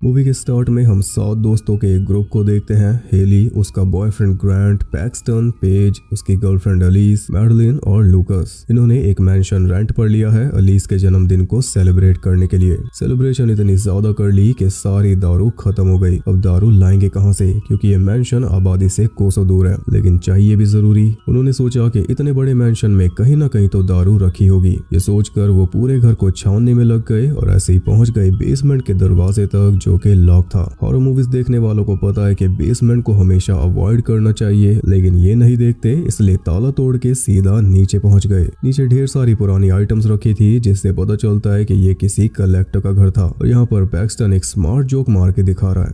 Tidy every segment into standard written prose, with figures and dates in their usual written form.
Movie के start में हम 7 दोस्तों के एक ग्रुप को देखते हैं। हेली, उसका बॉयफ्रेंड ग्रांट, पैक्सटन, पेज, उसकी गर्लफ्रेंड अलीस, मैडलिन और लूकस। इन्होंने एक मैंशन रेंट पर लिया है अलीस के जन्मदिन को सेलिब्रेट करने के लिए। सेलिब्रेशन इतनी ज्यादा कर ली कि सारी दारू खत्म हो गई। अब दारू लाएंगे कहाँ से, क्योंकि ये मैंशन आबादी से कोसों दूर है, लेकिन चाहिए भी जरूरी। उन्होंने सोचा कि इतने बड़े मैंशन में कहीं ना कहीं तो दारू रखी होगी। ये सोचकर वो पूरे घर को छानने में लग गए और ऐसे ही पहुंच गए बेसमेंट के दरवाजे तक, जो कि लॉक था। हॉरर मूवीज देखने वालों को पता है कि बेसमेंट को हमेशा अवॉइड करना चाहिए, लेकिन ये नहीं देखते, इसलिए ताला तोड़ के सीधा नीचे पहुंच गए। नीचे ढेर सारी पुरानी आइटम्स रखी थी, जिससे पता चलता है कि ये किसी कलेक्टर का घर था। और यहाँ पर पैक्सटन एक स्मार्ट जोक मार के दिखा रहा है।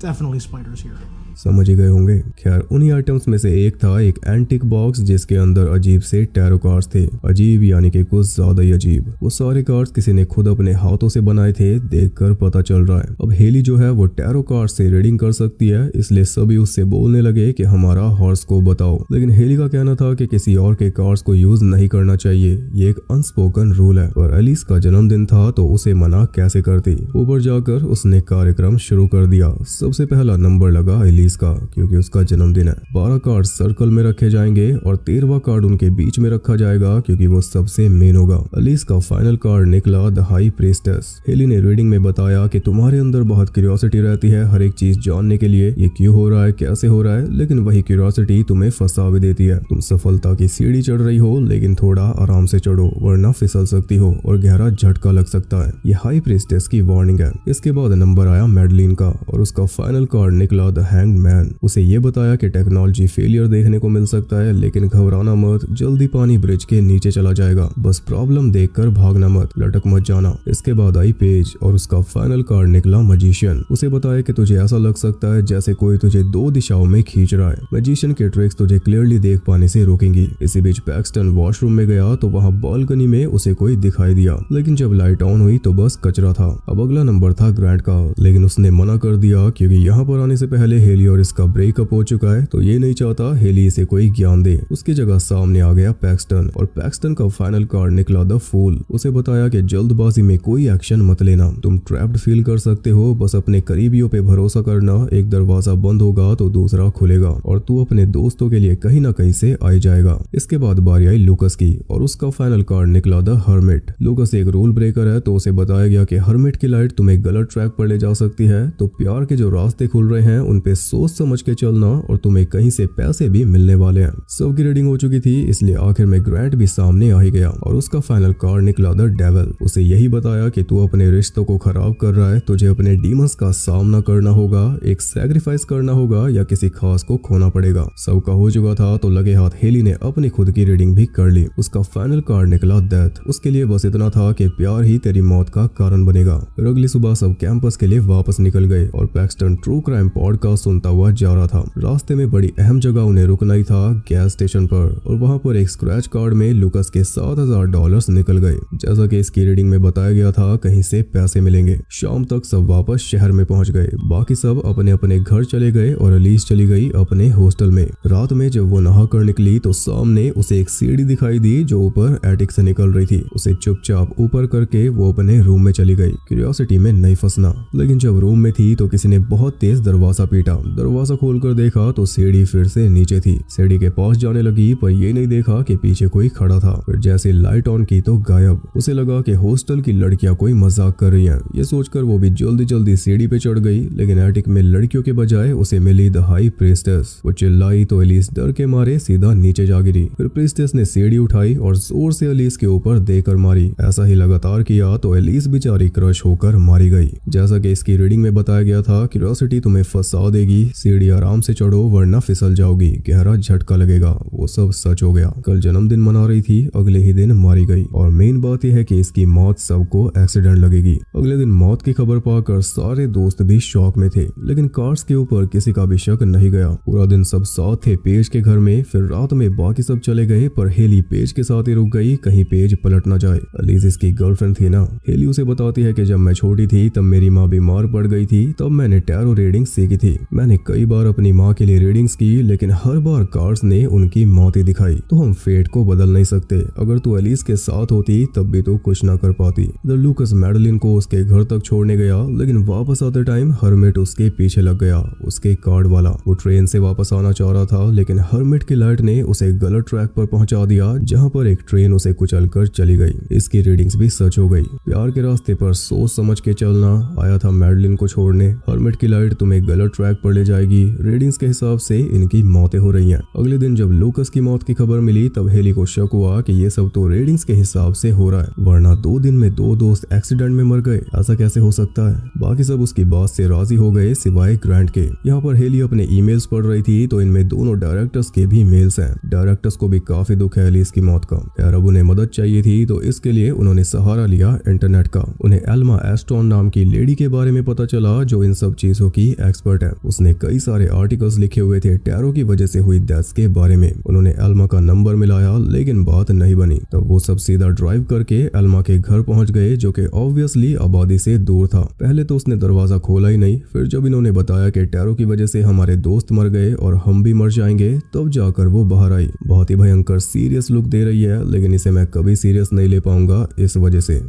Definitely spiders here. समझ ही गए होंगे। खैर, उन्हीं आइटम्स में से एक था एक एंटिक बॉक्स, जिसके अंदर अजीब से टैरो कार्ड्स थे। अजीब यानी कि कुछ ज्यादा ही अजीब। वो सारे कार्ड्स किसी ने खुद अपने हाथों से बनाए थे, देखकर पता चल रहा है। अब हेली जो है वो टैरो कार्ड से रीडिंग कर सकती है, इसलिए सभी उससे बोलने लगे कि हमारा हॉरोस्कोप बताओ। लेकिन हेली का कहना था कि किसी और के कार्ड्स को यूज नहीं करना चाहिए, ये एक अनस्पोकन रूल है। और एलिस का जन्मदिन था तो उसे मना कैसे करती। ऊपर जाकर उसने कार्यक्रम शुरू कर दिया। सबसे पहला नंबर लगा एलिस का, क्योंकि उसका जन्मदिन है। 12 कार्ड सर्कल में रखे जाएंगे और 13वां कार्ड उनके बीच में रखा जाएगा, क्योंकि वो सबसे मेन होगा। अलीस का फाइनल कार्ड निकला द हाई प्रीस्टेस। हेली ने रीडिंग में बताया कि तुम्हारे अंदर बहुत क्यूरियोसिटी रहती है हर एक चीज जानने के लिए, ये क्यों हो रहा है, कैसे हो रहा है, लेकिन वही क्यूरियोसिटी तुम्हें फंसा भी देती है। तुम सफलता की सीढ़ी चढ़ रही हो, लेकिन थोड़ा आराम से चढ़ो, वरना फिसल सकती हो और गहरा झटका लग सकता है। ये हाई प्रीस्टेस की वार्निंग है। इसके बाद नंबर आया मैडलिन का और उसका फाइनल कार्ड निकला द हैंग्ड मैन। उसे ये बताया कि टेक्नोलॉजी फेलियर देखने को मिल सकता है, लेकिन घबराना मत, जल्दी पानी ब्रिज के नीचे चला जाएगा, बस प्रॉब्लम देखकर भागना मत, लटक मत जाना। इसके बाद आई पेज और उसका फाइनल कार्ड निकला मैजिशियन। उसे बताया कि तुझे ऐसा लग सकता है जैसे कोई तुझे 2 दिशाओं में खींच रहा है। मैजिशियन के ट्रिक्स तुझे क्लियरली देख पाने से रोकेंगी। इसी बीच पैक्सटन वॉशरूम में गया तो वहाँ बालकनी में उसे कोई दिखाई दिया, लेकिन जब लाइट ऑन हुई तो बस कचरा था। अब अगला नंबर था ग्रांट का, लेकिन उसने मना कर दिया, क्योंकि यहाँ पर आने से पहले हेली और इसका ब्रेकअप हो चुका है, तो ये नहीं चाहता हेली इसे कोई ज्ञान दे। उसकी जगह सामने आ गया पैक्सटन और पैक्सटन का फाइनल कार्ड निकला द फूल। उसे बताया कि जल्दबाजी में कोई एक्शन मत लेना, तुम ट्रैप्ड फील कर सकते हो, बस अपने करीबियों पे भरोसा करना, एक दरवाजा बंद होगा तो दूसरा खुलेगा और तू अपने दोस्तों के लिए कहीं ना कहीं से आ जाएगा। इसके बाद बारी आई लूकस की और उसका फाइनल कार्ड निकला द हर्मिट। लूकस एक रूल ब्रेकर है, तो उसे बताया गया कि हर्मिट की लाइट तुम्हें गलत ट्रैक पर ले जा सकती है, तो प्यार के जो रास्ते खुल रहे हैं उन पे सोच समझ के चलना और तुम्हें कहीं से पैसे भी मिलने वाले हैं। सबकी रीडिंग हो चुकी थी, इसलिए आखिर में ग्रांट भी सामने आ ही गया और उसका फाइनल कार्ड निकला द डेविल। उसे यही बताया कि तू अपने रिश्तों को खराब कर रहा है, तुझे अपने डीमंस का सामना करना होगा, एक सैक्रिफाइस करना होगा या किसी खास को खोना पड़ेगा। सबका हो चुका था तो लगे हाथ हेली ने अपनी खुद की रीडिंग भी कर ली। उसका फाइनल कार्ड निकला डेथ। उसके लिए बस इतना था कि प्यार ही तेरी मौत का कारण बनेगा। अगली सुबह सब कैंपस के लिए वापस निकल गए और पैक्सटन ट्रू क्राइम पॉडकास्ट सुनता हुआ जा रहा था। रास्ते में बड़ी अहम जगह उन्हें रुकना ही था, गैस स्टेशन पर, और वहां पर एक स्क्रैच कार्ड में लूकस के $7,000 निकल गए। जैसा कि इसकी रीडिंग में बताया गया था, कहीं से पैसे मिलेंगे। शाम तक सब वापस शहर में पहुंच गए। बाकी सब अपने अपने घर चले गए और अलीस चली गई अपने हॉस्टल में। रात में जब वो नहा कर निकली तो सामने उसे एक सीढ़ी दिखाई दी जो ऊपर एटिक से निकल रही थी। उसे चुपचाप ऊपर करके वो अपने रूम में चली गई, क्यूरियोसिटी में नहीं फंसना। लेकिन जब रूम में थी तो किसी ने बहुत तेज दरवाजा पीटा। दरवाजा खोलकर देखा तो सीढ़ी फिर से नीचे थी। सीढ़ी के पास जाने लगी, पर ये नहीं देखा कि पीछे कोई खड़ा था। फिर जैसे लाइट ऑन की तो गायब। उसे लगा कि हॉस्टल की लड़कियां कोई मजाक कर रही हैं। ये सोचकर वो भी जल्दी जल्दी सीढ़ी पे चढ़ गई, लेकिन एटिक में लड़कियों के बजाय उसे मिली द हाई प्रीस्टेस। वो चिल्लाई तो एलिस डर के मारे सीधा नीचे जा गिरी। फिर प्रीस्टेस ने सीढ़ी उठाई और जोर से एलिस के ऊपर देकर मारी। ऐसा ही लगातार किया तो एलिस बेचारी क्रश होकर मारी गई। जैसा कि इसकी रीडिंग में बताया गया था, क्यूरियोसिटी तुम्हें फंसा देगी, सीढ़ी आराम से चढ़ो वरना फिसल जाओगी, गहरा झटका लगेगा। वो सब सच हो गया। कल जन्मदिन मना रही थी, अगले ही दिन मारी गई। और मेन बात यह है कि इसकी मौत सबको एक्सीडेंट लगेगी। अगले दिन मौत की खबर पाकर सारे दोस्त भी शॉक में थे, लेकिन कार्ड्स के ऊपर किसी का भी शक नहीं गया। पूरा दिन सब साथ थे पेज के घर में। फिर रात में बाकी सब चले गए, पर हेली पेज के साथ ही रुक गई, कहीं पेज पलट ना जाए। अलीज इसकी गर्लफ्रेंड थी ना। हेली उसे बताती है कि जब मैं छोटी थी तब मेरी माँ बीमार पड़ गई थी, तब मैंने टैरो रीडिंग सीखी थी। मैंने ने कई बार अपनी माँ के लिए रीडिंग्स की, लेकिन हर बार कार्ड्स ने उनकी मौत ही दिखाई। तो हम फेट को बदल नहीं सकते। अगर तू एलिस के साथ होती तब भी तो कुछ ना कर पाती। लूकस मैडलिन को उसके घर तक छोड़ने गया, लेकिन वापस आते टाइम हर्मिट उसके पीछे लग गया, उसके कार्ड वाला। वो ट्रेन से वापस आना चाह रहा था, लेकिन हर्मिट की लाइट ने उसे गलत ट्रैक पर पहुंचा दिया, जहां पर एक ट्रेन उसे कुचलकर चली गई। इसकी रीडिंग्स भी सच हो गई। प्यार के रास्ते पर सोच समझ के चलना। आया था मैडलिन को छोड़ने, हर्मिट की लाइट तुम्हें गलत ट्रैक पर ले जाएगी। रीडिंग्स के हिसाब से इनकी मौतें हो रही हैं। अगले दिन जब लूकस की मौत की खबर मिली तब हेली को शक हुआ कि ये सब तो रीडिंग्स के हिसाब से हो रहा है, वरना 2 दिन में 2 दोस्त एक्सीडेंट में मर गए, ऐसा कैसे हो सकता है। बाकी सब उसकी बात से राजी हो गए सिवाय ग्रांट के। यहाँ पर हेली अपने ईमेल्स पढ़ रही थी तो इनमें दोनों डायरेक्टर्स के भी मेल्स हैं। डायरेक्टर्स को भी काफी दुख है एलिस की मौत का। यार अब उन्हें मदद चाहिए थी तो इसके लिए उन्होंने सहारा लिया इंटरनेट का। उन्हें एल्मा एस्टोन नाम की लेडी के बारे में पता चला जो इन सब चीजों की एक्सपर्ट है। उसने कई सारे आर्टिकल्स लिखे हुए थे टैरो की वजह से हुई डेथ्स के बारे में। उन्होंने एल्मा का नंबर मिलाया, लेकिन बात नहीं बनी। तब वो सब सीधा ड्राइव करके एल्मा के घर पहुंच गए, जो कि ऑब्वियसली आबादी से दूर था। पहले तो उसने दरवाजा खोला ही नहीं, फिर जब इन्होंने बताया कि टैरो की वजह से हमारे दोस्त मर गए और हम भी मर जाएंगे, तब जाकर वो बाहर आई। बहुत ही भयंकर सीरियस लुक दे रही है, लेकिन इसे मैं कभी सीरियस नहीं ले पाऊंगा इस वजह से।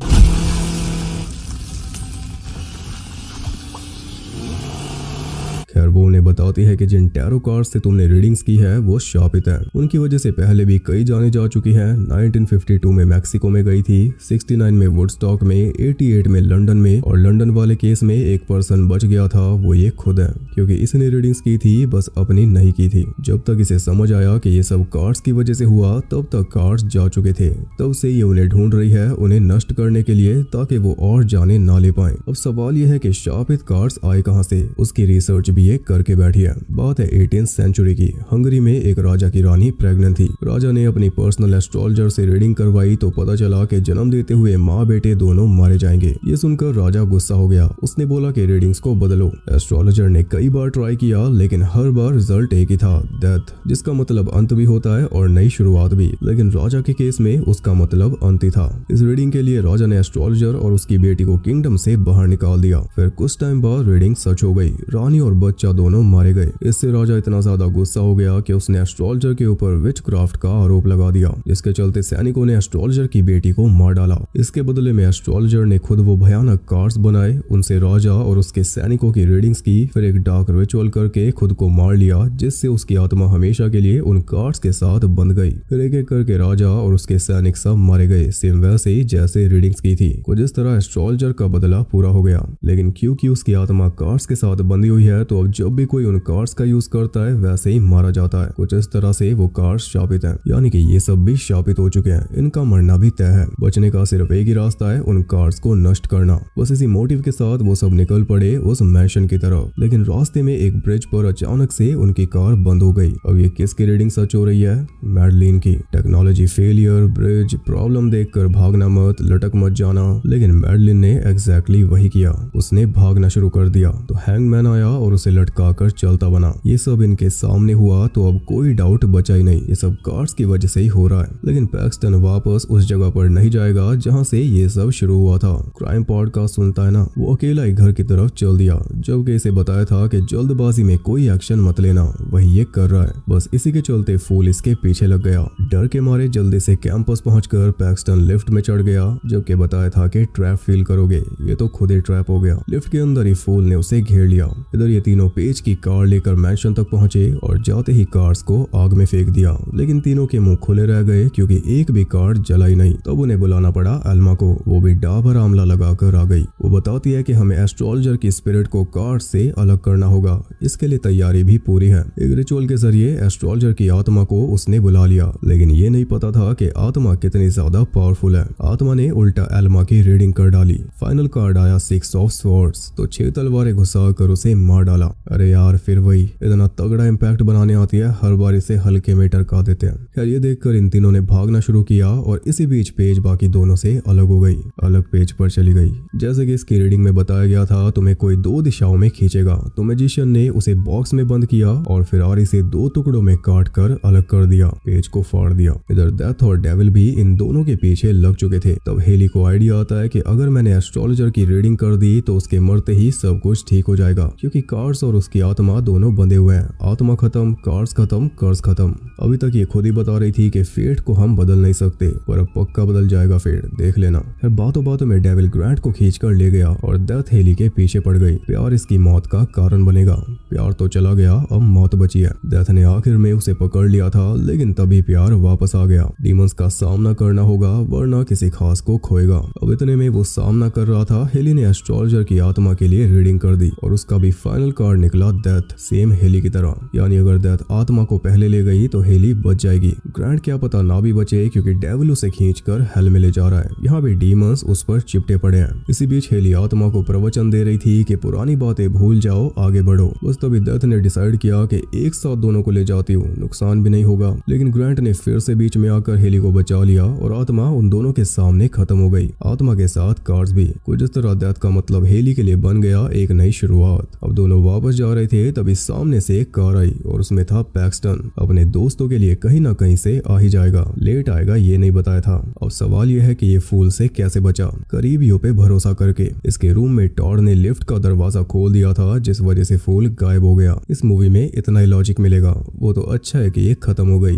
खैर वो उन्हें बताती है कि जिन टैरो कार्ड्स से तुमने रीडिंग्स की है वो शापित है। उनकी वजह से पहले भी कई जाने जा चुकी हैं। 1952 में मैक्सिको में गई थी, 69 में वुडस्टॉक में, 88 में लंदन में, और लंदन वाले केस में एक पर्सन बच गया था, वो ये खुद है, क्योंकि इसने रीडिंग्स की थी, बस अपनी नहीं की थी। जब तक इसे समझ आया कि ये सब कार्ड्स की वजह से हुआ, तब तक कार्ड्स जा चुके थे। तब से ये उन्हें ढूंढ रही है, उन्हें नष्ट करने के लिए, ताकि वो और जाने ना ले पाए। अब सवाल यह है कि शापित कार्ड्स आए कहां से। उसकी रिसर्च भी ये करके बैठी है। बात है 18th सेंचुरी की। हंगरी में एक राजा की रानी प्रेग्नेंट थी। राजा ने अपनी पर्सनल एस्ट्रोलॉजर से रीडिंग करवाई तो पता चला कि जन्म देते हुए माँ बेटे दोनों मारे जाएंगे। ये सुनकर राजा गुस्सा हो गया। उसने बोला कि रीडिंग्स को बदलो। एस्ट्रोलॉजर ने कई बार ट्राई किया, लेकिन हर बार रिजल्ट एक ही था, डेथ, जिसका मतलब अंत भी होता है और नई शुरुआत भी। लेकिन राजा के केस में उसका मतलब अंत ही था। इस रीडिंग के लिए राजा ने एस्ट्रोलॉजर और उसकी बेटी को किंगडम से बाहर निकाल दिया। फिर कुछ टाइम बाद रीडिंग सच हो गई। रानी और बच्चा दोनों मारे गए। इससे राजा इतना ज्यादा गुस्सा हो गया कि उसने एस्ट्रोलॉजर के ऊपर विचक्राफ्ट का आरोप लगा दिया, जिसके चलते सैनिकों ने एस्ट्रोलॉजर की बेटी को मार डाला। इसके बदले में एस्ट्रोलॉजर ने खुद वो भयानक कार्ड्स बनाए, उनसे राजा और उसके सैनिकों की रीडिंग्स की, फिर एक डार्क रिचुअल करके खुद को मार लिया, जिससे उसकी आत्मा हमेशा के लिए उन कार्ड्स के साथ बंध गई। फिर एक एक करके राजा और उसके सैनिक सब मारे गए, सेम वैसे ही जैसे रीडिंग्स की थी। कुछ इस तरह एस्ट्रोलॉजर का बदला पूरा हो गया। लेकिन क्योंकि उसकी आत्मा कार्ड्स के साथ बंधी हुई है, तो अब जब भी कोई उन कार्ड्स का यूज करता है वैसे ही मारा जाता है। कुछ इस तरह से वो कार्ड्स शापित हैं, यानी कि ये सब भी शापित हो चुके हैं। इनका मरना भी तय है। बचने का सिर्फ एक ही रास्ता है, उन कार्ड्स को नष्ट करना। बस इसी मोटिव के साथ वो सब निकल पड़े उस मैंशन की तरफ। लेकिन रास्ते में एक ब्रिज पर अचानक से उनकी कार बंद हो गई। अब ये किसकी रीडिंग सच हो रही है? मैडलिन की। टेक्नोलॉजी फेलियर, ब्रिज प्रॉब्लम देखकर भागना मत, लटक मत जाना। लेकिन मैडलिन ने एग्जैक्टली वही किया। उसने भागना शुरू कर दिया तो हैंगमैन आया और उसे लटका कर चलता बना। ये सब इनके सामने हुआ तो अब कोई डाउट बचा ही नहीं, ये सब कार्ड्स की वजह से ही हो रहा है। लेकिन पैक्सटन वापस उस जगह पर नहीं जाएगा जहां से ये सब शुरू हुआ था। क्राइम पॉडकास्ट सुनता है ना, वो अकेला ही घर की तरफ चल दिया, जबकि इसे बताया था कि जल्दबाजी में कोई एक्शन मत लेना, वही ये कर रहा है। बस इसी के चलते फूल इसके पीछे लग गया। डर के मारे जल्दी से कैंपस पहुंचकर पैक्सटन लिफ्ट में चढ़ गया, जबकि बताया था कि ट्रैप फील करोगे। ये तो खुद ही ट्रैप हो गया। लिफ्ट के अंदर ही फूल ने उसे घेर लिया। इधर ये तीनों पेज की कार लेकर मैंशन तक पहुंचे और जाते ही कार्ड्स को आग में फेंक दिया। लेकिन तीनों के मुंह खुले रह गए क्योंकि एक भी कार्ड जला ही नहीं। तब उन्हें बुलाना पड़ा एल्मा को। वो भी डाबर आमला लगाकर आ गई। वो बताती है कि हमें एस्ट्रोलॉजर की स्पिरिट को कार्ड से अलग करना होगा। इसके लिए तैयारी भी पूरी है। एक रिचुअल के जरिए एस्ट्रोलॉजर की आत्मा को उसने बुला लिया, लेकिन ये नहीं पता था कि आत्मा कितनी ज्यादा पावरफुल है। आत्मा ने उल्टा एल्मा की रीडिंग कर डाली। फाइनल कार्ड आया 6 ऑफ स्वॉर्ड्स, तो 6 तलवारें घुसा कर उसे मार डाला। अरे यार, फिर वही इतना तगड़ा इम्पैक्ट बनाने आती है, हर बार इसे हल्के में टरका देते हैं। खैर ये देखकर इन तीनों ने भागना शुरू किया और इसी बीच पेज बाकी दोनों से अलग हो गई, अलग पेज पर चली गई। जैसे कि इसकी रीडिंग में बताया गया था, तुम्हें कोई 2 दिशाओं में खींचेगा। तो मैजिशियन ने उसे बॉक्स में बंद किया और फिर आरी से 2 टुकड़ों में काट कर अलग कर दिया, पेज को फाड़ दिया। इधर डेथ और डेविल भी इन दोनों के पीछे लग चुके थे। तब हेली को आइडिया आता है कि अगर मैंने एस्ट्रोलॉजर की रीडिंग कर दी तो उसके मरते ही सब कुछ ठीक हो जाएगा, क्योंकि कार्ड्स कार्स और उसकी आत्मा दोनों बंधे हुए हैं। आत्मा खत्म, कार्स खत्म, कर्ज खत्म। अभी तक ये खुद ही बता रही थी कि फेट को हम बदल नहीं सकते, पर अब पक्का बदल जाएगा फेट, देख लेना। फिर बातों बातों में डेविल ग्रांट को खींचकर ले गया और डेथ हेली के पीछे पड़ गई। प्यार इसकी मौत का कारण बनेगा। प्यार तो चला गया, अब मौत बची है। डेथ ने आखिर में उसे पकड़ लिया था, लेकिन तभी प्यार वापस आ गया। डीमंस का सामना करना होगा, वरना किसी खास को खोएगा। अब इतने में वो सामना कर रहा था, हेली ने एस्ट्रोलॉजर की आत्मा के लिए रीडिंग कर दी और उसका भी फाइनल कार्ड निकला डेथ, सेम हेली की तरह। यानी अगर डेथ आत्मा को पहले ले गई तो हेली बच जाएगी। ग्रांट क्या पता ना भी बचे, क्योंकि डेविल उसे खींचकर हेल में ले जा रहा है। यहाँ भी डीमंस उस पर चिपटे पड़े हैं। इसी बीच हेली आत्मा को प्रवचन दे रही थी कि पुरानी बातें भूल जाओ, आगे बढ़ो। बस तभी डेथ ने डिसाइड किया कि एक साथ दोनों को ले जाती हूँ, नुकसान भी नहीं होगा। लेकिन ग्रांट ने फिर से बीच में आकर हेली को बचा लिया और आत्मा उन दोनों के सामने खत्म हो गई। आत्मा के साथ कार्स भी। कुछ इस तरह डेथ का मतलब हेली के लिए बन गया एक नई शुरुआत। अब दोनों वापस जा रहे थे, तभी सामने से एक कार आई और उसमें था पैक्सटन। अपने दोस्तों के लिए कहीं ना कहीं से आ ही जाएगा, लेट आएगा ये नहीं बताया था। अब सवाल यह है कि ये फूल से कैसे बचा, करीबियों पे भरोसा करके। इसके रूम में टॉड ने लिफ्ट का दरवाजा खोल दिया था, जिस वजह से फूल गायब हो गया। इस मूवी में इतना ही लॉजिक मिलेगा। वो तो अच्छा है कि ये खत्म हो गई।